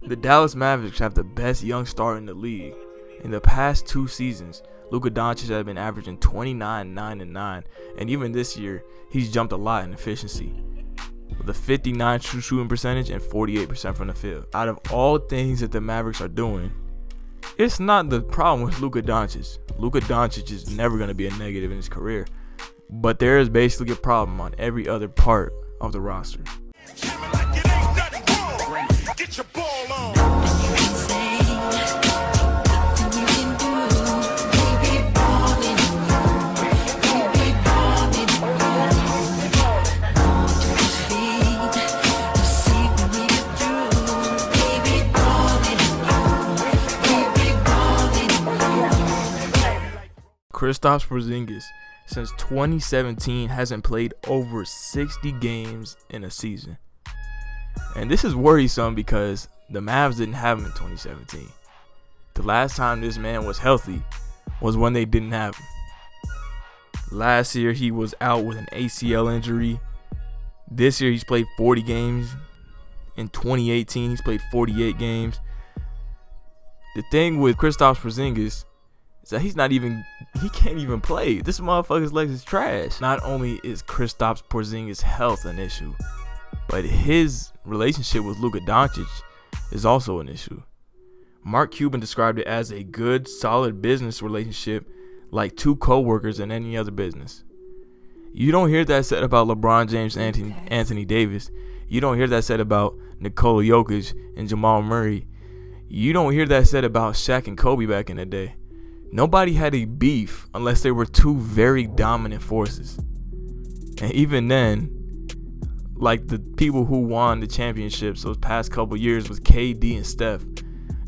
The Dallas Mavericks have the best young star in the league. In the past 2 seasons, Luka Doncic has been averaging 29, 9, and 9, and even this year, he's jumped a lot in efficiency, with a 59 true shooting percentage and 48% from the field. Out of all things that the Mavericks are doing, it's not the problem with Luka Doncic. Luka Doncic is never going to be a negative in his career, but there is basically a problem on every other part of the roster. Kristaps Porzingis, since 2017, hasn't played over 60 games in a season. And this is worrisome because the Mavs didn't have him in 2017. The last time this man was healthy was when they didn't have him. Last year, he was out with an ACL injury. This year, he's played 40 games. In 2018, he's played 48 games. The thing with Kristaps Porzingis is that he can't even play. This motherfucker's legs is trash. Not only is Kristaps Porzingis' health an issue, but his relationship with Luka Doncic is also an issue. Mark Cuban described it as a good, solid business relationship, like 2 co-workers in any other business. You don't hear that said about LeBron James and Anthony Davis. You don't hear that said about Nikola Jokic and Jamal Murray. You don't hear that said about Shaq and Kobe back in the day. Nobody had a beef unless they were 2 very dominant forces. And even then, like the people who won the championships those past couple years with KD and Steph,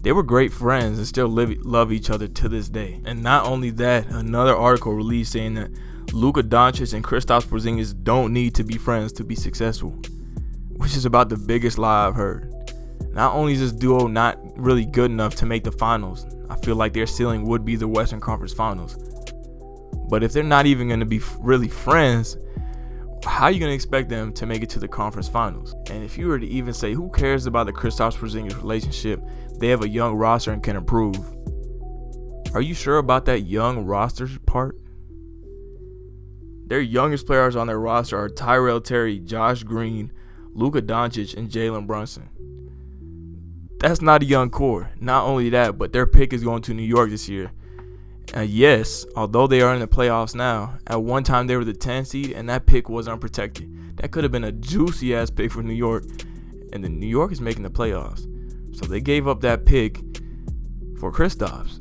they were great friends and still love each other to this day. And not only that, another article released saying that Luka Doncic and Kristaps Porzingis don't need to be friends to be successful, which is about the biggest lie I've heard. Not only is this duo not really good enough to make the finals, I feel like their ceiling would be the Western Conference Finals. But if they're not even going to be really friends, how are you going to expect them to make it to the conference finals? And if you were to even say, who cares about the Kristaps Porzingis relationship? They have a young roster and can improve. Are you sure about that young roster part? Their youngest players on their roster are Tyrell Terry, Josh Green, Luka Doncic, and Jalen Brunson. That's not a young core. Not only that, but their pick is going to New York this year. Yes, although they are in the playoffs now, at one time they were the 10th seed, and that pick was unprotected. That could have been a juicy-ass pick for New York, and then New York is making the playoffs. So they gave up that pick for Kristaps,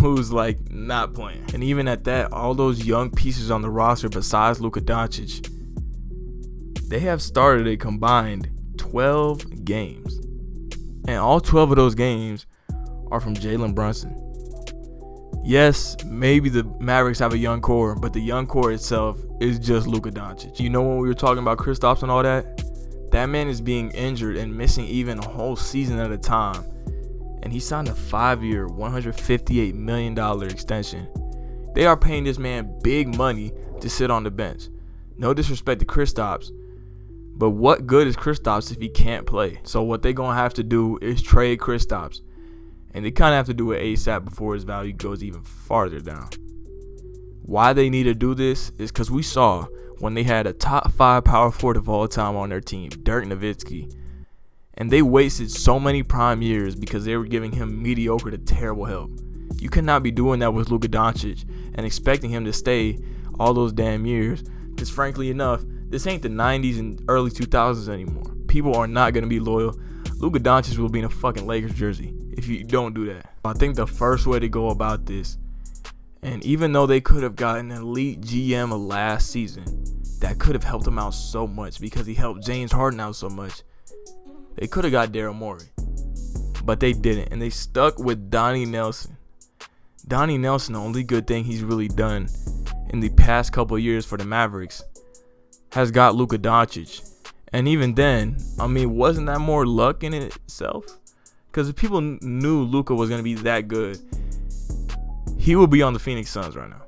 who's like not playing. And even at that, all those young pieces on the roster besides Luka Doncic, they have started a combined 12 games. And all 12 of those games are from Jalen Brunson. Yes, maybe the Mavericks have a young core, but the young core itself is just Luka Doncic. You know, when we were talking about Kristaps and all that, that man is being injured and missing even a whole season at a time. And he signed a 5-year, $158 million extension. They are paying this man big money to sit on the bench. No disrespect to Kristaps, but what good is Kristaps if he can't play? So what they're going to have to do is trade Kristaps. And they kind of have to do it ASAP before his value goes even farther down. Why they need to do this is because we saw when they had a top 5 power forward of all time on their team, Dirk Nowitzki. And they wasted so many prime years because they were giving him mediocre to terrible help. You cannot be doing that with Luka Doncic and expecting him to stay all those damn years. Because frankly enough, this ain't the 90s and early 2000s anymore. People are not going to be loyal. Luka Doncic will be in a fucking Lakers jersey if you don't do that. I think the first way to go about this, and even though they could have gotten an elite GM last season, that could have helped him out so much because he helped James Harden out so much. They could have got Daryl Morey, but they didn't, and they stuck with Donnie Nelson. Donnie Nelson, the only good thing he's really done in the past couple of years for the Mavericks, has got Luka Doncic. And even then, I mean, wasn't that more luck in itself? Because if people knew Luka was going to be that good, he would be on the Phoenix Suns right now.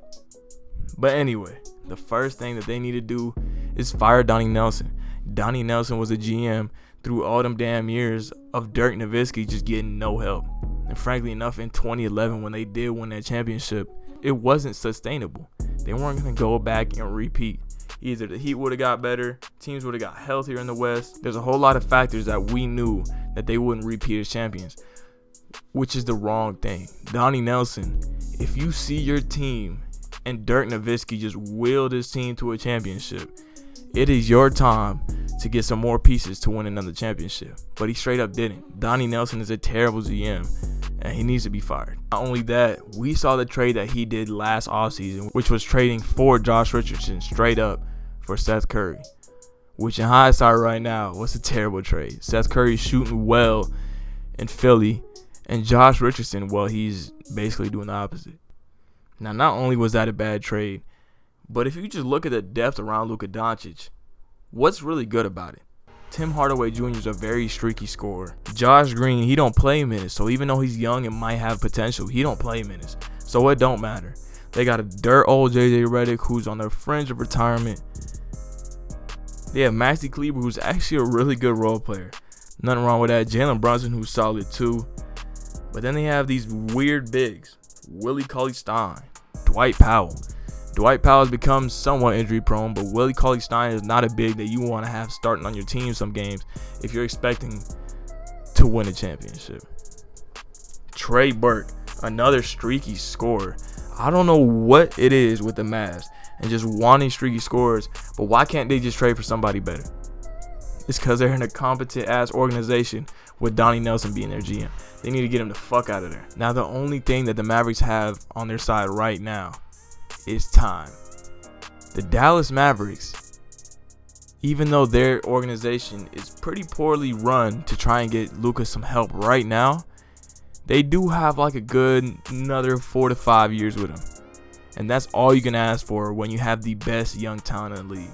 But anyway, the first thing that they need to do is fire Donnie Nelson. Donnie Nelson was a GM through all them damn years of Dirk Nowitzki just getting no help. And frankly enough, in 2011, when they did win that championship, it wasn't sustainable. They weren't going to go back and repeat. Either the Heat would have got better, teams would have got healthier in the West. There's a whole lot of factors that we knew that they wouldn't repeat as champions, which is the wrong thing. Donnie Nelson, if you see your team and Dirk Nowitzki just will this team to a championship, it is your time to get some more pieces to win another championship. But he straight up didn't. Donnie Nelson is a terrible GM, and he needs to be fired. Not only that, we saw the trade that he did last offseason, which was trading for Josh Richardson straight up for Seth Curry, which in hindsight right now was a terrible trade. Seth Curry's shooting well in Philly, and Josh Richardson, well, he's basically doing the opposite. Now, not only was that a bad trade, but if you just look at the depth around Luka Doncic, what's really good about it? Tim Hardaway Jr. is a very streaky scorer. Josh Green, he don't play minutes, so even though he's young and might have potential, he don't play minutes, so it don't matter. They got a dirt old JJ Redick who's on the fringe of retirement. They have Maxi Kleber, who's actually a really good role player. Nothing wrong with that. Jalen Brunson, who's solid too. But then they have these weird bigs. Willie Cauley-Stein, Dwight Powell. Dwight Powell has become somewhat injury prone, but Willie Cauley-Stein is not a big that you want to have starting on your team some games if you're expecting to win a championship. Trey Burke, another streaky scorer. I don't know what it is with the Mavs and just wanting streaky scorers, but why can't they just trade for somebody better? It's because they're in a competent-ass organization with Donnie Nelson being their GM. They need to get him the fuck out of there. Now, the only thing that the Mavericks have on their side right now is time. The Dallas Mavericks, even though their organization is pretty poorly run to try and get Luka some help right now, they do have like a good another 4 to 5 years with him. And that's all you can ask for when you have the best young talent in the league.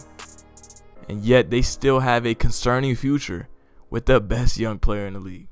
And yet they still have a concerning future with the best young player in the league.